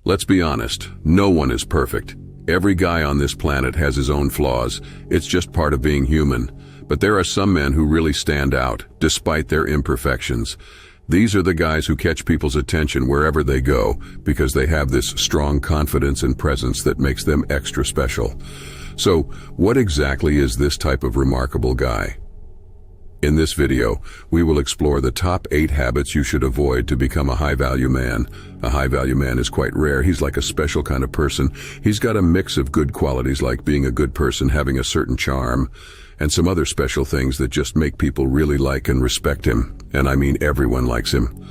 Let's be honest, no one is perfect. Every guy on this planet has his own flaws. It's just part of being human. But there are some men who really stand out, despite their imperfections. These are the guys who catch people's attention wherever they go, because they have this strong confidence and presence that makes them extra special. So, what exactly is this type of remarkable guy? In this video, we will explore the top 8 habits you should avoid to become a high-value man. A high-value man is quite rare. He's like a special kind of person. He's got a mix of good qualities like being a good person, having a certain charm, and some other special things that just make people really like and respect him. And I mean everyone likes him.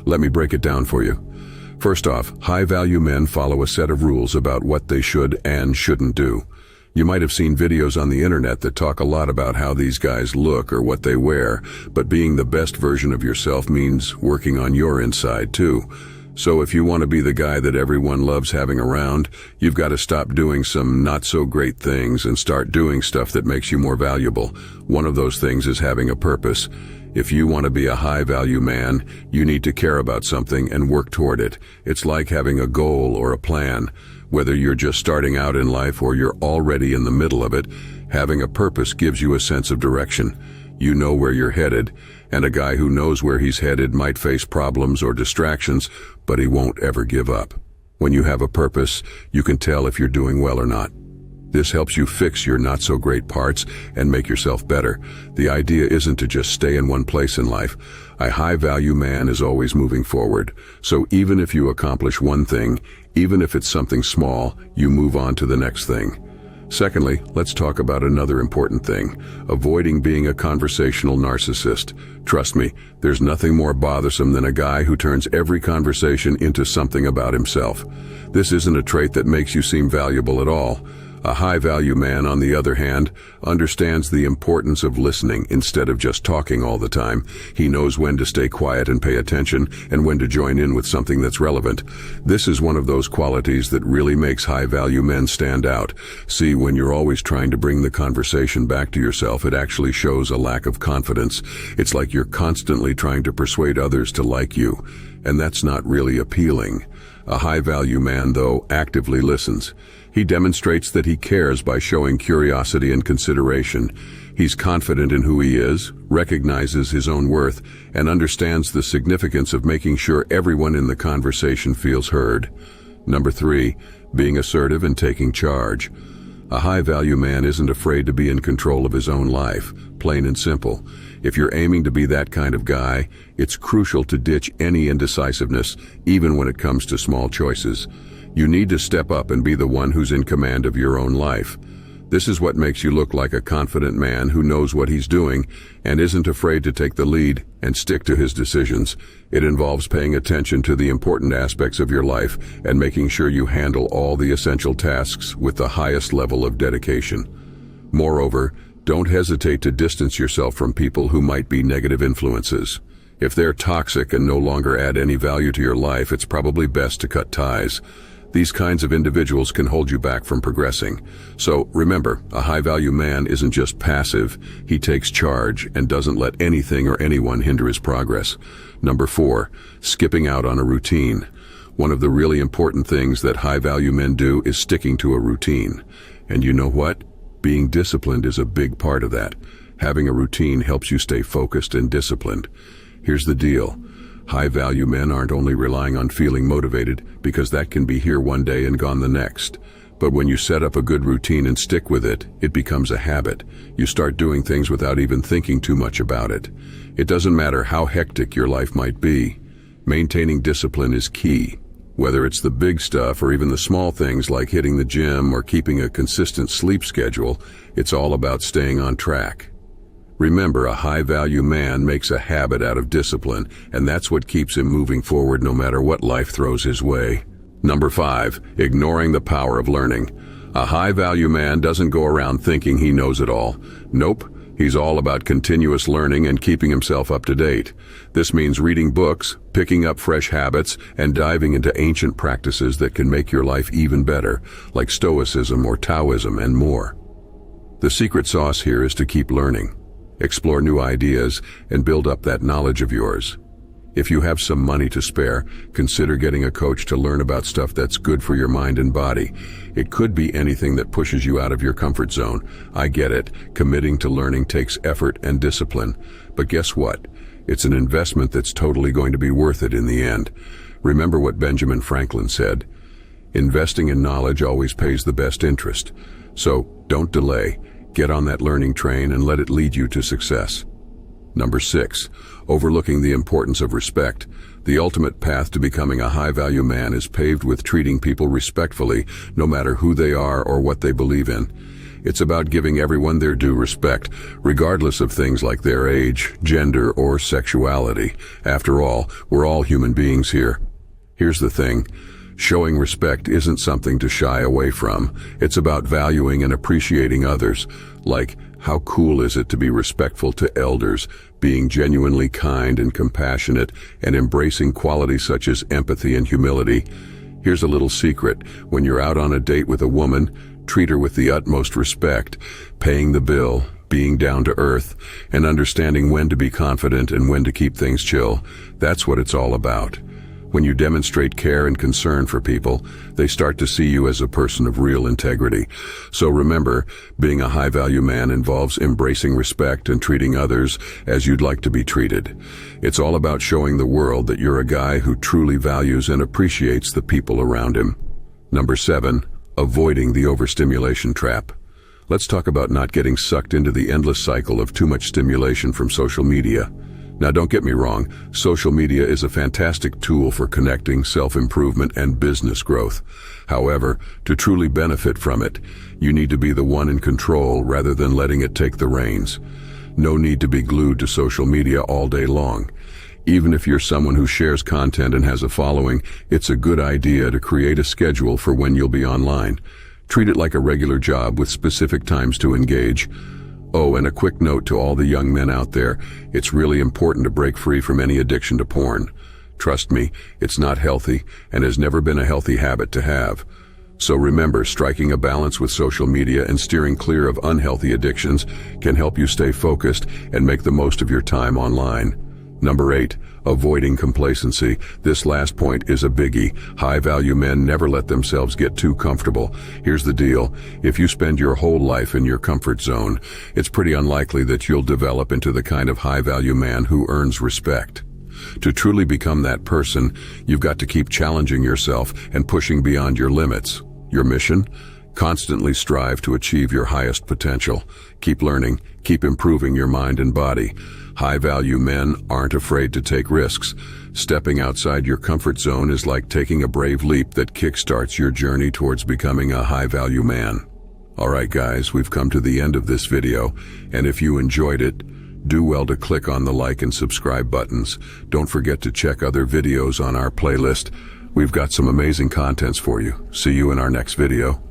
Let me break it down for you. First off, high-value men follow a set of rules about what they should and shouldn't do. You might have seen videos on the internet that talk a lot about how these guys look or what they wear, but being the best version of yourself means working on your inside too. So if you want to be the guy that everyone loves having around, you've got to stop doing some not-so-great things and start doing stuff that makes you more valuable. One of those things is having a purpose. If you want to be a high-value man, you need to care about something and work toward it. It's like having a goal or a plan. Whether you're just starting out in life or you're already in the middle of it, having a purpose gives you a sense of direction. You know where you're headed, and a guy who knows where he's headed might face problems or distractions, but he won't ever give up. When you have a purpose, you can tell if you're doing well or not. This helps you fix your not-so-great parts and make yourself better. The idea isn't to just stay in one place in life. A high-value man is always moving forward. So even if you accomplish one thing, even if it's something small, you move on to the next thing. Secondly, let's talk about another important thing: avoiding being a conversational narcissist. Trust me, there's nothing more bothersome than a guy who turns every conversation into something about himself. This isn't a trait that makes you seem valuable at all. A high-value man, on the other hand, understands the importance of listening instead of just talking all the time. He knows when to stay quiet and pay attention, and when to join in with something that's relevant. This is one of those qualities that really makes high-value men stand out. See, when you're always trying to bring the conversation back to yourself, it actually shows a lack of confidence. It's like you're constantly trying to persuade others to like you, and that's not really appealing. A high-value man, though, actively listens. He demonstrates that he cares by showing curiosity and consideration. He's confident in who he is, recognizes his own worth, and understands the significance of making sure everyone in the conversation feels heard. Number 3, being assertive and taking charge. A high-value man isn't afraid to be in control of his own life, plain and simple. If you're aiming to be that kind of guy, it's crucial to ditch any indecisiveness, even when it comes to small choices. You need to step up and be the one who's in command of your own life. This is what makes you look like a confident man who knows what he's doing and isn't afraid to take the lead and stick to his decisions. It involves paying attention to the important aspects of your life and making sure you handle all the essential tasks with the highest level of dedication. Moreover, don't hesitate to distance yourself from people who might be negative influences. If they're toxic and no longer add any value to your life, it's probably best to cut ties. These kinds of individuals can hold you back from progressing. So remember, a high-value man isn't just passive. He takes charge and doesn't let anything or anyone hinder his progress. Number 4, skipping out on a routine. One of the really important things that high-value men do is sticking to a routine. And you know what? Being disciplined is a big part of that. Having a routine helps you stay focused and disciplined. Here's the deal. High-value men aren't only relying on feeling motivated, because that can be here one day and gone the next. But when you set up a good routine and stick with it, it becomes a habit. You start doing things without even thinking too much about it. It doesn't matter how hectic your life might be. Maintaining discipline is key. Whether it's the big stuff or even the small things like hitting the gym or keeping a consistent sleep schedule, it's all about staying on track. Remember, a high-value man makes a habit out of discipline, and that's what keeps him moving forward no matter what life throws his way. Number 5, ignoring the power of learning. A high-value man doesn't go around thinking he knows it all. Nope, he's all about continuous learning and keeping himself up to date. This means reading books, picking up fresh habits, and diving into ancient practices that can make your life even better, like Stoicism or Taoism and more. The secret sauce here is to keep learning. Explore new ideas and build up that knowledge of yours. If you have some money to spare, consider getting a coach to learn about stuff that's good for your mind and body. It could be anything that pushes you out of your comfort zone. I get it, committing to learning takes effort and discipline. But guess what? It's an investment that's totally going to be worth it in the end. Remember what Benjamin Franklin said, investing in knowledge always pays the best interest. So don't delay, get on that learning train and let it lead you to success. Number 6, overlooking the importance of respect. The ultimate path to becoming a high-value man is paved with treating people respectfully, no matter who they are or what they believe in. It's about giving everyone their due respect, regardless of things like their age, gender, or sexuality. After all, we're all human beings here. Here's the thing. Showing respect isn't something to shy away from. It's about valuing and appreciating others. Like, how cool is it to be respectful to elders, being genuinely kind and compassionate, and embracing qualities such as empathy and humility? Here's a little secret. When you're out on a date with a woman, treat her with the utmost respect, paying the bill, being down to earth, and understanding when to be confident and when to keep things chill. That's what it's all about. When you demonstrate care and concern for people, they start to see you as a person of real integrity. So remember, being a high-value man involves embracing respect and treating others as you'd like to be treated. It's all about showing the world that you're a guy who truly values and appreciates the people around him. Number 7, avoiding the overstimulation trap. Let's talk about not getting sucked into the endless cycle of too much stimulation from social media. Now don't get me wrong, social media is a fantastic tool for connecting, self-improvement, and business growth. However, to truly benefit from it, you need to be the one in control rather than letting it take the reins. No need to be glued to social media all day long. Even if you're someone who shares content and has a following, it's a good idea to create a schedule for when you'll be online. Treat it like a regular job with specific times to engage. Oh, and a quick note to all the young men out there, it's really important to break free from any addiction to porn. Trust me, it's not healthy and has never been a healthy habit to have. So remember, striking a balance with social media and steering clear of unhealthy addictions can help you stay focused and make the most of your time online. Number 8, avoiding complacency. This last point is a biggie. High-value men never let themselves get too comfortable. Here's the deal. If you spend your whole life in your comfort zone, it's pretty unlikely that you'll develop into the kind of high-value man who earns respect. To truly become that person, you've got to keep challenging yourself and pushing beyond your limits. Your mission? Constantly strive to achieve your highest potential. Keep learning, keep improving your mind and body. High-value men aren't afraid to take risks. Stepping outside your comfort zone is like taking a brave leap that kickstarts your journey towards becoming a high-value man. Alright guys, we've come to the end of this video, and if you enjoyed it, do well to click on the like and subscribe buttons. Don't forget to check other videos on our playlist. We've got some amazing contents for you. See you in our next video.